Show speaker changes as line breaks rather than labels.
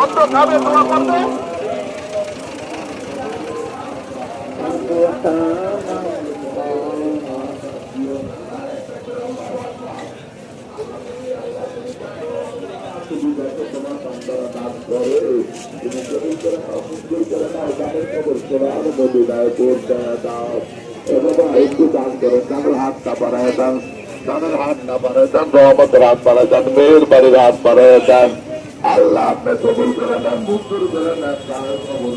পর্যন্ত খাবে দোয়া করবে। একটু দান করেন, তাদের হাতটা বাড়ায় দেন, তাদের হাত না বাড়ায় দেন, রহমতের হাত বাড়ায় দেন, মেয়ের বাড়ির হাত বাড়ায় দেন। আল্লাহ আপনি কবুল করে দেন, মঞ্জুর করে দেন, তার কবুল